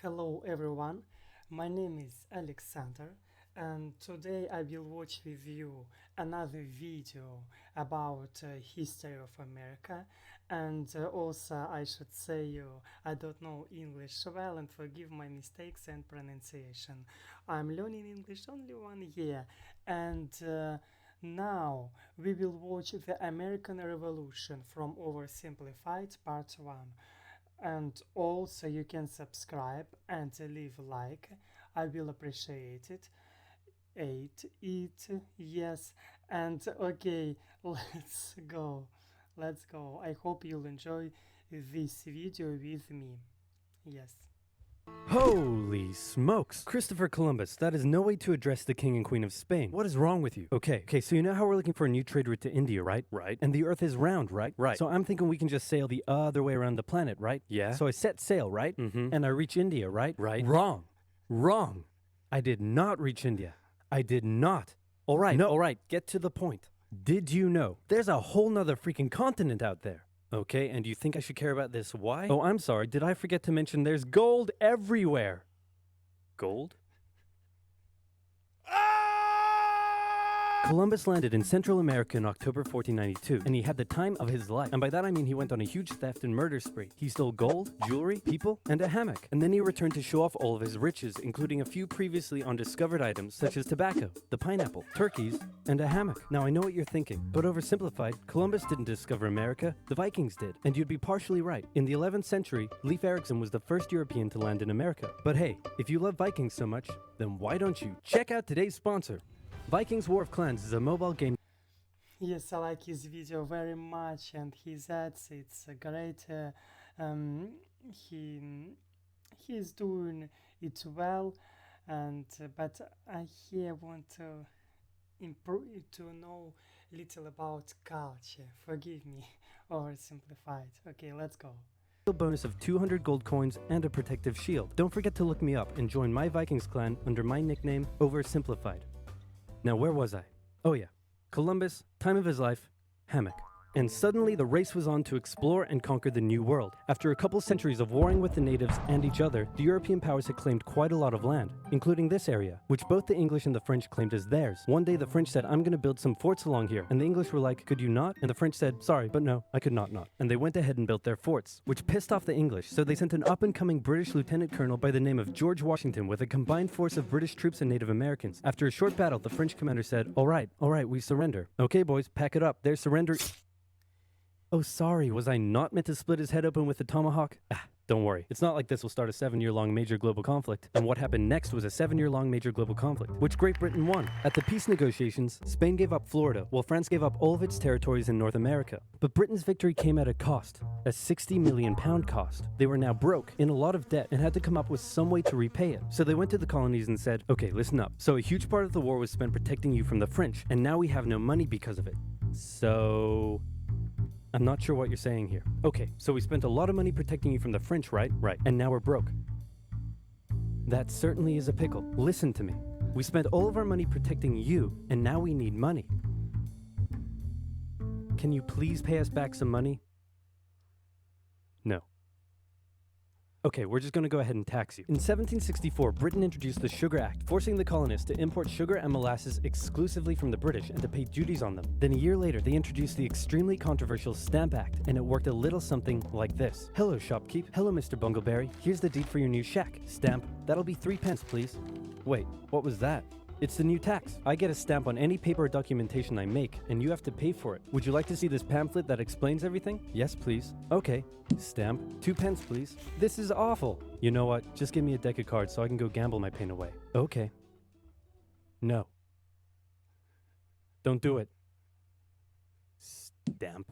Hello everyone, my name is Alexander and today I will watch with you another video about history of America and also I should say I don't know English well and forgive my mistakes and pronunciation. I'm learning English only 1 year and now we will watch the American Revolution from Oversimplified Part 1 and also you can subscribe and leave a like. I will appreciate it. Yes. And okay, let's go. I hope you'll enjoy this video with me. Yes. Holy smokes! Christopher Columbus, that is no way to address the King and Queen of Spain. What is wrong with you? Okay, so you know how we're looking for a new trade route to India, right? Right. And the Earth is round, right? Right. So I'm thinking we can just sail the other way around the planet, right? Yeah. So I set sail, right? And I reach India, right? Right. Wrong. Wrong. I did not reach India. I did not. Alright, no. Alright, get to the point. Did you know there's a whole nother freaking continent out there? Okay, and you think I should care about this? Why? Oh, I'm sorry. Did I forget to mention there's gold everywhere? Gold? Columbus landed in Central America in October 1492, and he had the time of his life. And by that I mean he went on a huge theft and murder spree. He stole gold, jewelry, people, and a hammock. And then he returned to show off all of his riches, including a few previously undiscovered items such as tobacco, the pineapple, turkeys, and a hammock. Now I know what you're thinking, but oversimplified, Columbus didn't discover America, the Vikings did. And you'd be partially right. In the 11th century, Leif Erikson was the first European to land in America. But hey, if you love Vikings so much, then why don't you check out today's sponsor? Vikings War of Clans is a mobile game. Yes, I like his video very much and his ads, it's a great, he's doing it well and but I here want to improve to know little about culture. Forgive me, oversimplified. Okay, let's go. Bonus of 200 gold coins and a protective shield. Don't forget to look me up and join my Vikings clan under my nickname Oversimplified. Now where was I? Oh yeah, Columbus, time of his life, hammock. And suddenly the race was on to explore and conquer the New World. After a couple centuries of warring with the natives and each other, the European powers had claimed quite a lot of land, including this area, which both the English and the French claimed as theirs. One day the French said, I'm gonna build some forts along here, and the English were like, could you not? And the French said, sorry, but no, I could not. And they went ahead and built their forts, which pissed off the English, so they sent an up-and-coming British lieutenant colonel by the name of George Washington with a combined force of British troops and Native Americans. After a short battle, the French commander said, all right, we surrender. Okay boys, pack it up, there's surrender. Oh, sorry, was I not meant to split his head open with a tomahawk? Don't worry, it's not like this will start a 7-year-long major global conflict. And what happened next was a 7-year-long major global conflict, which Great Britain won. At the peace negotiations, Spain gave up Florida, while France gave up all of its territories in North America. But Britain's victory came at a cost, a £60 million cost. They were now broke, in a lot of debt, and had to come up with some way to repay it. So they went to the colonies and said, okay, listen up. So a huge part of the war was spent protecting you from the French, and now we have no money because of it. So I'm not sure what you're saying here. Okay, so we spent a lot of money protecting you from the French, right? Right. And now we're broke. That certainly is a pickle. Listen to me. We spent all of our money protecting you, and now we need money. Can you please pay us back some money? No. Okay, we're just gonna go ahead and tax you. In 1764, Britain introduced the Sugar Act, forcing the colonists to import sugar and molasses exclusively from the British and to pay duties on them. Then a year later, they introduced the extremely controversial Stamp Act, and it worked a little something like this. Hello, shopkeep. Hello, Mr. Bungleberry. Here's the deed for your new shack. Stamp. That'll be 3 pence, please. Wait, what was that? It's the new tax. I get a stamp on any paper or documentation I make, and you have to pay for it. Would you like to see this pamphlet that explains everything? Yes, please. Okay. Stamp. 2 pence, please. This is awful. You know what? Just give me a deck of cards so I can go gamble my pain away. Okay. No. Don't do it. Stamp.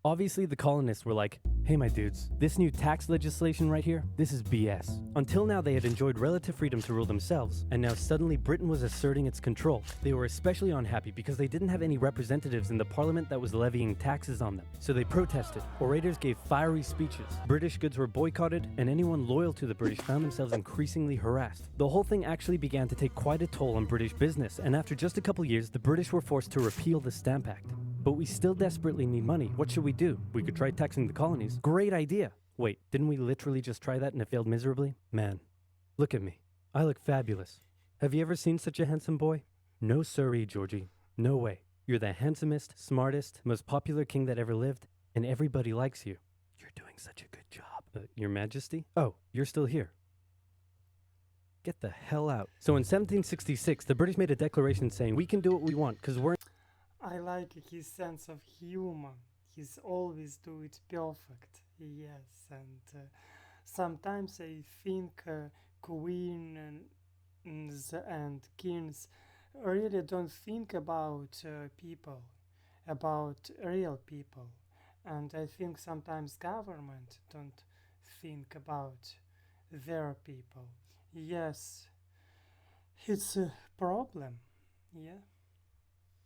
Obviously, the colonists were like, hey my dudes, this new tax legislation right here, this is BS. Until now they had enjoyed relative freedom to rule themselves, and now suddenly Britain was asserting its control. They were especially unhappy because they didn't have any representatives in the parliament that was levying taxes on them. So they protested. Orators gave fiery speeches. British goods were boycotted, and anyone loyal to the British found themselves increasingly harassed. The whole thing actually began to take quite a toll on British business, and after just a couple years, the British were forced to repeal the Stamp Act. But we still desperately need money. What should we do? We could try taxing the colonies. Great idea. Wait, didn't we literally just try that and it failed miserably? Man, Look at me. I look fabulous. Have you ever seen such a handsome boy? No siree, Georgie. No way. You're the handsomest, smartest, most popular king that ever lived, and everybody likes you. You're doing such a good job. Your Majesty? Oh, you're still here. Get the hell out. So in 1766, the British made a declaration saying, we can do what we want because we're... I like his sense of humor. He's always do it perfect. Yes, and sometimes I think queens and kings really don't think about people, about real people. And I think sometimes government don't think about their people. Yes, it's a problem. Yeah.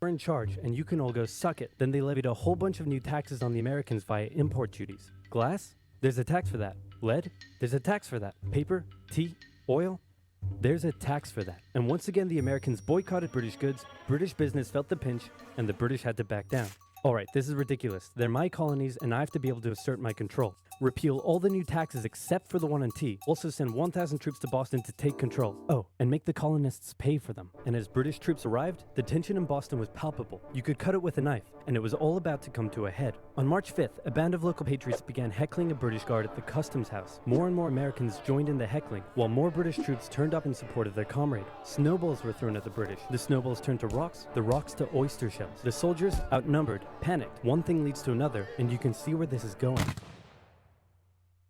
We're in charge, and you can all go suck it. Then they levied a whole bunch of new taxes on the Americans via import duties. Glass? There's a tax for that. Lead? There's a tax for that. Paper? Tea? Oil? There's a tax for that. And once again, the Americans boycotted British goods, British business felt the pinch, and the British had to back down. Alright, this is ridiculous. They're my colonies, and I have to be able to assert my control. Repeal all the new taxes except for the one on tea. Also send 1,000 troops to Boston to take control. Oh, and make the colonists pay for them. And as British troops arrived, the tension in Boston was palpable. You could cut it with a knife, and it was all about to come to a head. On March 5th, a band of local patriots began heckling a British guard at the customs house. More and more Americans joined in the heckling, while more British troops turned up in support of their comrade. Snowballs were thrown at the British. The snowballs turned to rocks, the rocks to oyster shells. The soldiers, outnumbered, panicked. One thing leads to another, and you can see where this is going.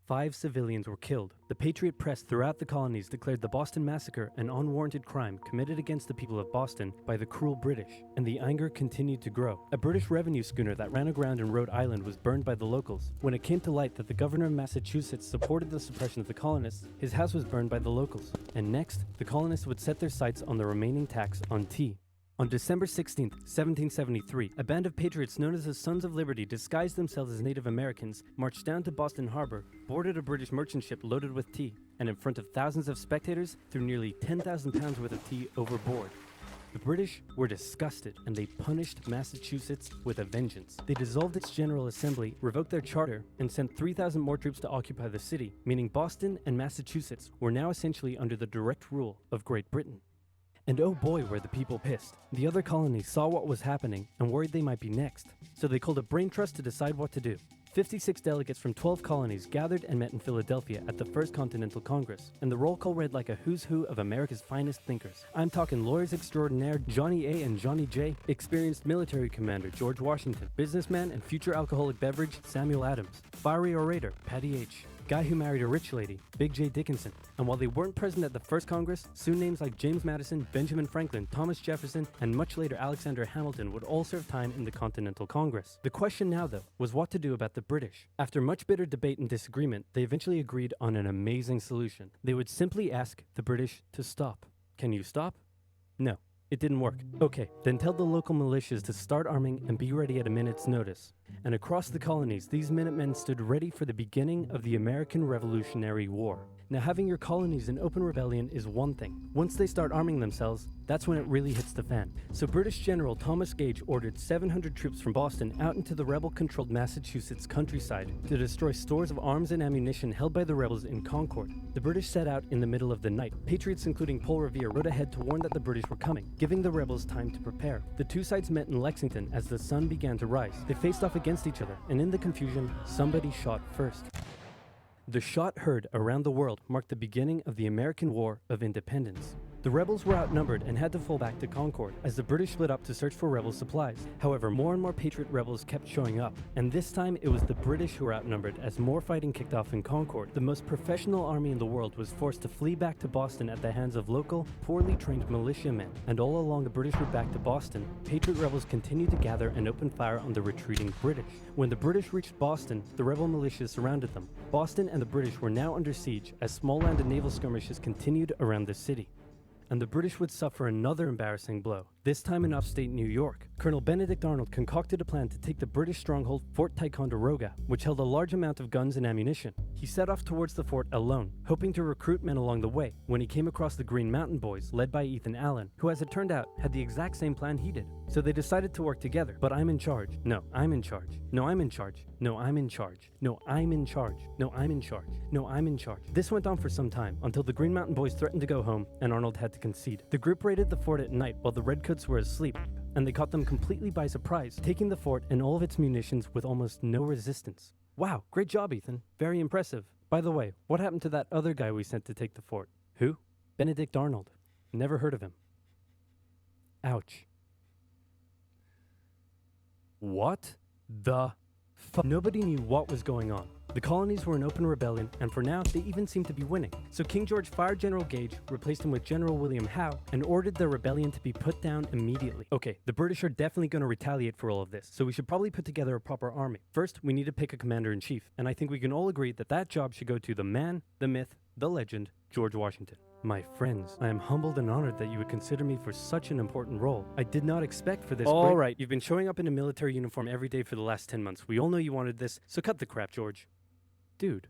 5 civilians were killed. The Patriot press throughout the colonies declared the Boston Massacre an unwarranted crime committed against the people of Boston by the cruel British, and the anger continued to grow. A British revenue schooner that ran aground in Rhode Island was burned by the locals. When it came to light that the governor of Massachusetts supported the suppression of the colonists, his house was burned by the locals. And next, the colonists would set their sights on the remaining tax on tea. On December 16, 1773, a band of patriots known as the Sons of Liberty disguised themselves as Native Americans, marched down to Boston Harbor, boarded a British merchant ship loaded with tea, and in front of thousands of spectators, threw nearly 10,000 pounds worth of tea overboard. The British were disgusted, and they punished Massachusetts with a vengeance. They dissolved its General Assembly, revoked their charter, and sent 3,000 more troops to occupy the city, meaning Boston and Massachusetts were now essentially under the direct rule of Great Britain. And oh boy, were the people pissed. The other colonies saw what was happening and worried they might be next. So they called a brain trust to decide what to do. 56 delegates from 12 colonies gathered and met in Philadelphia at the First Continental Congress, and the roll call read like a who's who of America's finest thinkers. I'm talking lawyers extraordinaire Johnny A. and Johnny J., experienced military commander George Washington, businessman and future alcoholic beverage Samuel Adams, fiery orator Patty H., guy who married a rich lady, Big J. Dickinson. And while they weren't present at the first Congress, soon names like James Madison, Benjamin Franklin, Thomas Jefferson, and much later Alexander Hamilton would all serve time in the Continental Congress. The question now, though, was what to do about the British. After much bitter debate and disagreement, they eventually agreed on an amazing solution. They would simply ask the British to stop. Can you stop? No. It didn't work. Okay, then tell the local militias to start arming and be ready at a minute's notice. And across the colonies, these Minutemen stood ready for the beginning of the American Revolutionary War. Now, having your colonies in open rebellion is one thing. Once they start arming themselves, that's when it really hits the fan. So British General Thomas Gage ordered 700 troops from Boston out into the rebel-controlled Massachusetts countryside to destroy stores of arms and ammunition held by the rebels in Concord. The British set out in the middle of the night. Patriots including Paul Revere rode ahead to warn that the British were coming, giving the rebels time to prepare. The two sides met in Lexington as the sun began to rise. They faced off against each other, and in the confusion, somebody shot first. The shot heard around the world marked the beginning of the American War of Independence. The rebels were outnumbered and had to fall back to Concord as the British split up to search for rebel supplies. However, more and more Patriot rebels kept showing up, and this time it was the British who were outnumbered as more fighting kicked off in Concord. The most professional army in the world was forced to flee back to Boston at the hands of local, poorly trained militiamen. And all along the British route back to Boston, Patriot rebels continued to gather and open fire on the retreating British. When the British reached Boston, the rebel militias surrounded them. Boston and the British were now under siege as small land and naval skirmishes continued around the city. And the British would suffer another embarrassing blow, this time in upstate New York. Colonel Benedict Arnold concocted a plan to take the British stronghold Fort Ticonderoga, which held a large amount of guns and ammunition. He set off towards the fort alone, hoping to recruit men along the way, when he came across the Green Mountain Boys, led by Ethan Allen, who as it turned out, had the exact same plan he did. So they decided to work together. But I'm in charge. No, I'm in charge. No, I'm in charge. No, I'm in charge. No, I'm in charge. No, I'm in charge. No, I'm in charge. This went on for some time, until the Green Mountain Boys threatened to go home, and Arnold had to concede. The group raided the fort at night while the Redcoats were asleep, and they caught them completely by surprise, taking the fort and all of its munitions with almost no resistance. Wow, great job, Ethan. Very impressive. By the way, what happened to that other guy we sent to take the fort? Who? Benedict Arnold. Never heard of him. Ouch. What the fuck? Nobody knew what was going on. The colonies were in open rebellion, and for now, they even seemed to be winning. So King George fired General Gage, replaced him with General William Howe, and ordered the rebellion to be put down immediately. Okay, the British are definitely going to retaliate for all of this, so we should probably put together a proper army. First, we need to pick a commander-in-chief, and I think we can all agree that that job should go to the man, the myth, the legend, George Washington. My friends, I am humbled and honored that you would consider me for such an important role. I did not expect for this. All right, you've been showing up in a military uniform every day for the last 10 months. We all know you wanted this, so cut the crap, George. Dude.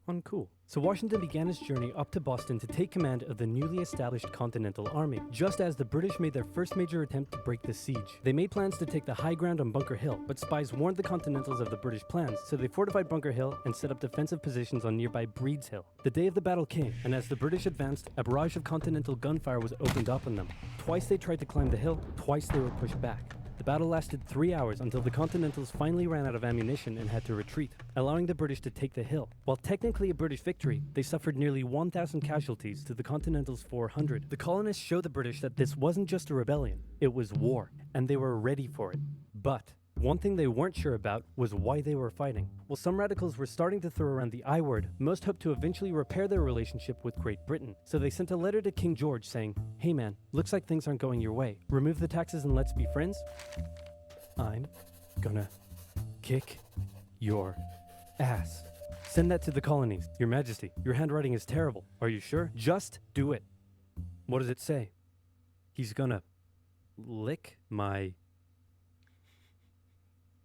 Uncool. So Washington began his journey up to Boston to take command of the newly established Continental Army, just as the British made their first major attempt to break the siege. They made plans to take the high ground on Bunker Hill, but spies warned the Continentals of the British plans, so they fortified Bunker Hill and set up defensive positions on nearby Breed's Hill. The day of the battle came, and as the British advanced, a barrage of Continental gunfire was opened up on them. Twice they tried to climb the hill, twice they were pushed back. The battle lasted 3 hours until the Continentals finally ran out of ammunition and had to retreat, allowing the British to take the hill. While technically a British victory, they suffered nearly 1,000 casualties to the Continentals' 400. The colonists showed the British that this wasn't just a rebellion, it was war, and they were ready for it. But one thing they weren't sure about was why they were fighting. While some radicals were starting to throw around the I word, most hoped to eventually repair their relationship with Great Britain. So they sent a letter to King George saying, "Hey man, looks like things aren't going your way. Remove the taxes and let's be friends." I'm gonna kick your ass. Send that to the colonies. Your Majesty, your handwriting is terrible. Are you sure? Just do it. What does it say? He's gonna lick my...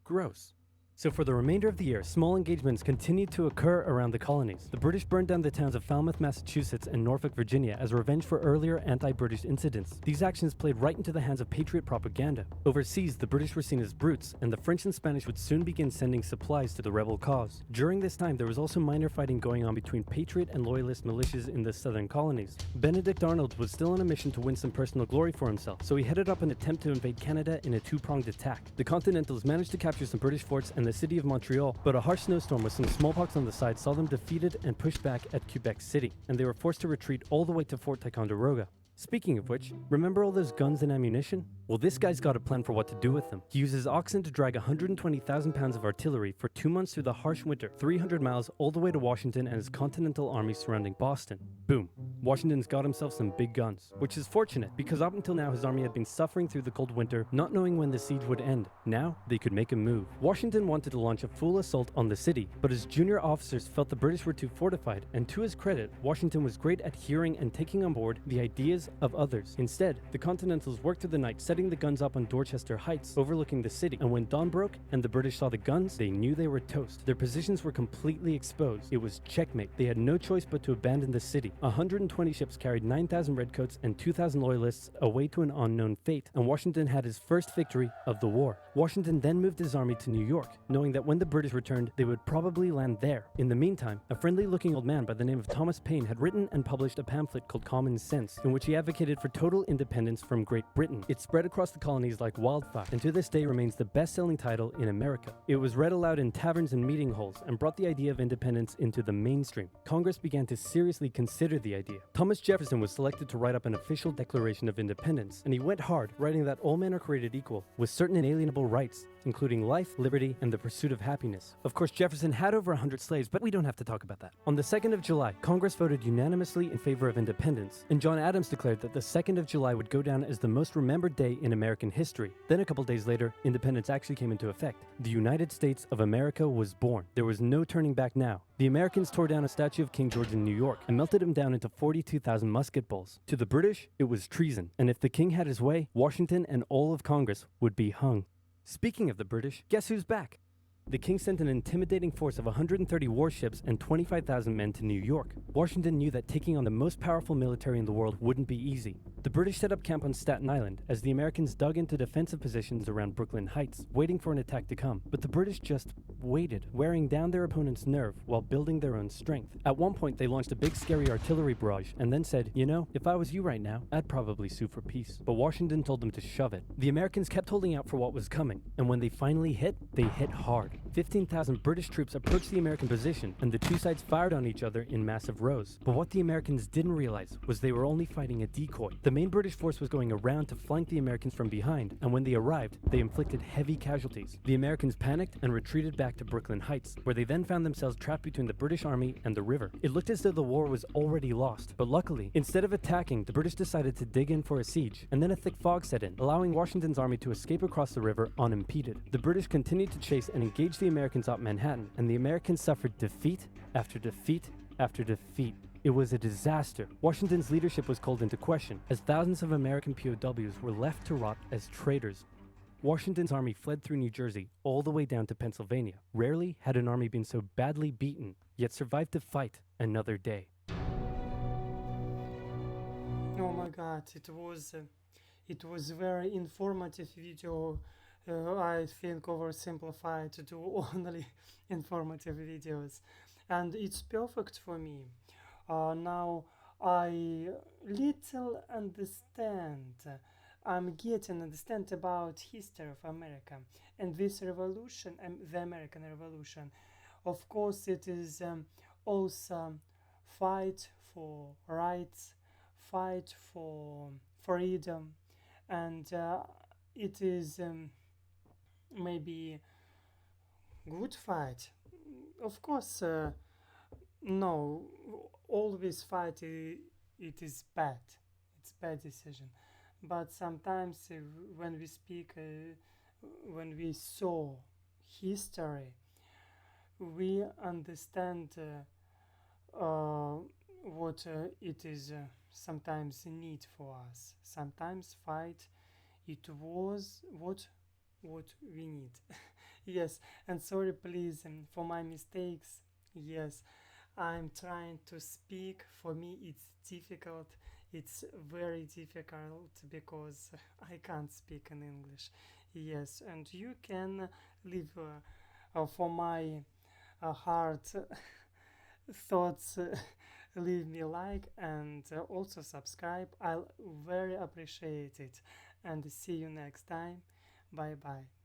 Gross. So for the remainder of the year, small engagements continued to occur around the colonies. The British burned down the towns of Falmouth, Massachusetts and Norfolk, Virginia as revenge for earlier anti-British incidents. These actions played right into the hands of patriot propaganda. Overseas, the British were seen as brutes, and the French and Spanish would soon begin sending supplies to the rebel cause. During this time, there was also minor fighting going on between patriot and loyalist militias in the southern colonies. Benedict Arnold was still on a mission to win some personal glory for himself, so he headed up an attempt to invade Canada in a two-pronged attack. The Continentals managed to capture some British forts and the city of Montreal, but a harsh snowstorm with some smallpox on the side saw them defeated and pushed back at Quebec City, and they were forced to retreat all the way to Fort Ticonderoga. Speaking of which, remember all those guns and ammunition? Well, this guy's got a plan for what to do with them. He uses oxen to drag 120,000 pounds of artillery for 2 months through the harsh winter, 300 miles all the way to Washington and his Continental Army surrounding Boston. Boom. Washington's got himself some big guns, which is fortunate because up until now his army had been suffering through the cold winter, not knowing when the siege would end. Now, they could make a move. Washington wanted to launch a full assault on the city, but his junior officers felt the British were too fortified, and to his credit, Washington was great at hearing and taking on board the ideas of others. Instead, the Continentals worked through the night setting the guns up on Dorchester Heights, overlooking the city, and when dawn broke and the British saw the guns, they knew they were toast. Their positions were completely exposed. It was checkmate. They had no choice but to abandon the city. 120 ships carried 9,000 redcoats and 2,000 loyalists away to an unknown fate, and Washington had his first victory of the war. Washington then moved his army to New York, knowing that when the British returned, they would probably land there. In the meantime, a friendly-looking old man by the name of Thomas Paine had written and published a pamphlet called Common Sense, in which he advocated for total independence from Great Britain. It spread across the colonies like wildfire, and to this day remains the best-selling title in America. It was read aloud in taverns and meeting halls, and brought the idea of independence into the mainstream. Congress began to seriously consider the idea. Thomas Jefferson was selected to write up an official Declaration of Independence, and he went hard, writing that all men are created equal, with certain inalienable rights, including life, liberty, and the pursuit of happiness. Of course, Jefferson had over 100 slaves, but we don't have to talk about that. On the 2nd of July, Congress voted unanimously in favor of independence, and John Adams declared that the 2nd of July would go down as the most remembered day in American history. Then a couple days later, independence actually came into effect. The United States of America was born. There was no turning back now. The Americans tore down a statue of King George in New York and melted him down into 42,000 musket balls. To the British, it was treason, and if the king had his way, Washington and all of Congress would be hung. Speaking of the British, guess who's back? The king sent an intimidating force of 130 warships and 25,000 men to New York. Washington knew that taking on the most powerful military in the world wouldn't be easy. The British set up camp on Staten Island as the Americans dug into defensive positions around Brooklyn Heights, waiting for an attack to come. But the British just waited, wearing down their opponent's nerve while building their own strength. At one point, they launched a big scary artillery barrage and then said, you know, if I was you right now, I'd probably sue for peace. But Washington told them to shove it. The Americans kept holding out for what was coming, and when they finally hit, they hit hard. 15,000 British troops approached the American position, and the two sides fired on each other in massive rows. But what the Americans didn't realize was they were only fighting a decoy. The main British force was going around to flank the Americans from behind, and when they arrived, they inflicted heavy casualties. The Americans panicked and retreated back to Brooklyn Heights, where they then found themselves trapped between the British army and the river. It looked as though the war was already lost, but luckily, instead of attacking, the British decided to dig in for a siege, and then a thick fog set in, allowing Washington's army to escape across the river unimpeded. The British continued to chase and engage the Americans up Manhattan, and the Americans suffered defeat after defeat after defeat. It was a disaster. Washington's leadership was called into question, as thousands of American POWs were left to rot as traitors. Washington's army fled through New Jersey all the way down to Pennsylvania. Rarely had an army been so badly beaten, yet survived to fight another day. Oh my god, it was very informative video. I think Oversimplified to do only informative videos, and it's perfect for me. Now I little understand. I'm getting understand about history of America and this revolution, the American Revolution. Of course, it is also fight for rights, fight for freedom, and it is maybe good fight. Of course, no, always fight. It is bad. It's bad decision. But sometimes when we speak, when we saw history, we understand what it is sometimes a need for us. Sometimes fight it was what we need. Yes, and sorry please for my mistakes. Yes, I'm trying to speak. For me it's difficult. It's very difficult because I can't speak in English. Yes, and you can leave for my heart thoughts. Leave me like and also subscribe. I'll very appreciate it. And see you next time. Bye bye.